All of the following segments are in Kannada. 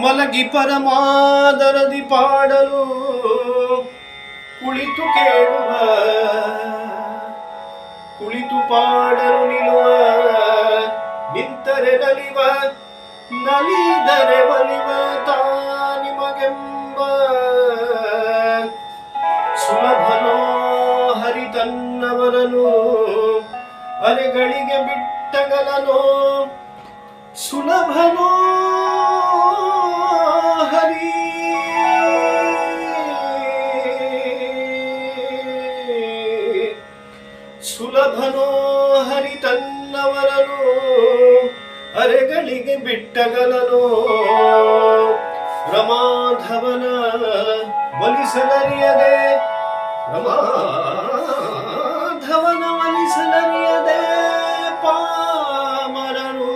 ಮಲಗಿ ಪರಮಾದರದಿ ಪಾಡಲು ಕುಳಿತು ಕೇಳುವ, ಕುಳಿತು ಪಾಡಲು ನಿಲ್ಲುವ, ನಿಂತರೆ ನಲಿವ, ನಲಿದರೆ ಒಲಿವ ತಾನಿಮಗೆಂಬ ಸುಲಭನೋ ಹರಿತನ್ನವರನು ಅಲೆಗಳಿಗೆ ಬಿಟ್ಟಗಲನೋ. ಸುಲಭನೋ ಹರಿ ಸುಲಭನೋ ಹರಿ ತನ್ನವರನು ಅರೆಗಳಿಗೆ ಬಿಟ್ಟಗಲನೋ. ರಮಾಧವನ ಒಲಿಸಲರಿಯದೆ, ರಮಾಧವನ ಒಲಿಸಲರಿಯದೆ ಪಾಮರನು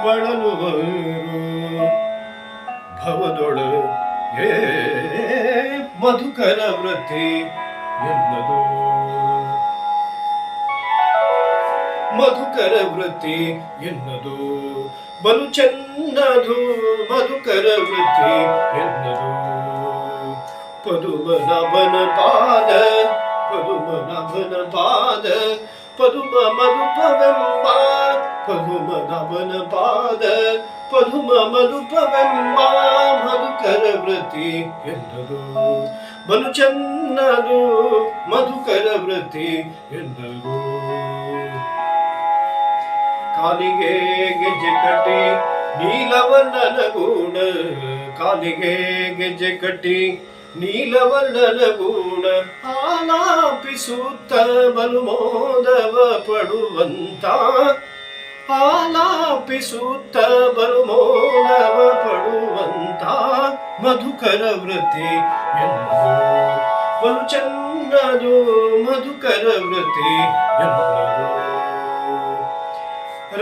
ಬಳಲುವರು ಭವದೊಳಗೆ ಮಧುಕರ ವೃತ್ತಿ ಎನ್ನದು. ಮಧುಕರ ವೃತ್ತಿ ಎನ್ನದು ಬಲು ಚೆನ್ನದು, ಮಧುಕರ ವೃತ್ತಿ ಎನ್ನದು. ಪದುಮನಭನ ಪಾದ, ಪದುಮನಭನ ಪಾದ, ಪದುಮ ಮಧುಪವೆಂಬ, ಪದುಮನಭನ ಪಾದ, ಪದುಮ ಮಧುಪವೆಂಬ ಮಧುಕರ ವೃತ್ತಿ ಎನ್ನದು ಬಲು ಚೆನ್ನದು, ಮಧುಕರ ವೃತ್ತಿ ಎನ್ನದು. ಕಾಲಿಗೆ ಗೆಜ್ಜೆ ಕಟ್ಟಿ ನೀಲವರ್ಣನ ಗೂಣ, ಕಾಲಿಗೆ ಗೆಜ್ಜೆ ಕಟ್ಟಿ ನೀಲವರ್ಣನ ಗೂಣ ಆಲಾಪಿಸುತ್ತ ಬಲು ಮೋದವ ಪಡುವಂತ, ಆಲಾಪಿಸುತ್ತ ಬಲು ಮೋದವ ಪಡುವಂತ ಮಧುಕರ ವೃತ್ತಿ ಎನ್ನದು ಬಲು ಚೆನ್ನದು, ಮಧುಕರ ವೃತ್ತಿ ಎನ್ನದು.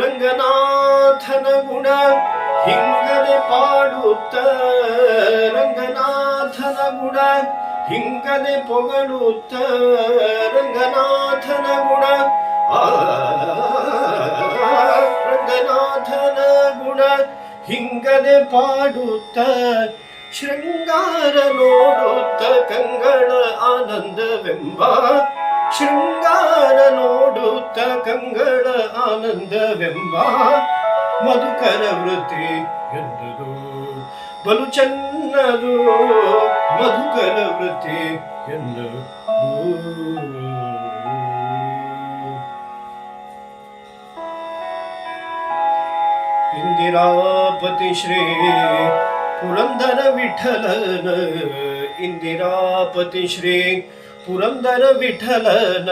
ರಂಗನಾಥನ ಗುಣ ಹಿಂಗದೆ ಪಾಡುತ್ತ, ರಂಗನಾಥನ ಗುಣ ಹಿಂಗದೆ ಪೊಗಳುತ್ತ, ರಂಗನಾಥನ ಗುಣ ರಂಗನಾಥನ ಗುಣ ಹಿಂಗದೆ ಪಾಡುತ್ತ, ಶೃಂಗಾರ ನೋಡುತ್ತ ಕಂಗಳ ಆನಂದವೆಂಬ, ಶೃಂಗಾರ ನೋಡುತ್ತ ಕಂಗಳ ಆನಂದವೆಂಬ ಮಧುಕರ ವೃತ್ತಿ ಎನ್ನದು ಬಲು ಚೆನ್ನದು, ಮಧುಕರ ವೃತ್ತಿ ಎನ್ನದು. ಇಂದಿರಾಪತಿ ಶ್ರೀ ಪುರಂದರ ವಿಠಲನ, ಇಂದಿರಾಪತಿ ಶ್ರೀ ಪುರಂದರ ವಿಠಲನ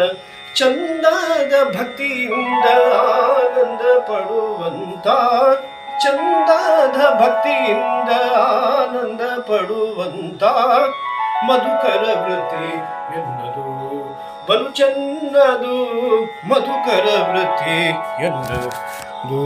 ಚಂದದ ಭಕ್ತಿಯಿಂದ ಆನಂದ ಪಡುವಂತ, ಚಂದದ ಭಕ್ತಿಯಿಂದ ಆನಂದ ಪಡುವಂತ ಮಧುಕರ ವೃತ್ತಿ ಎನ್ನದು ಬಲು ಚೆನ್ನದು, ಮಧುಕರ ವೃತ್ತಿ ಎನ್ನದು.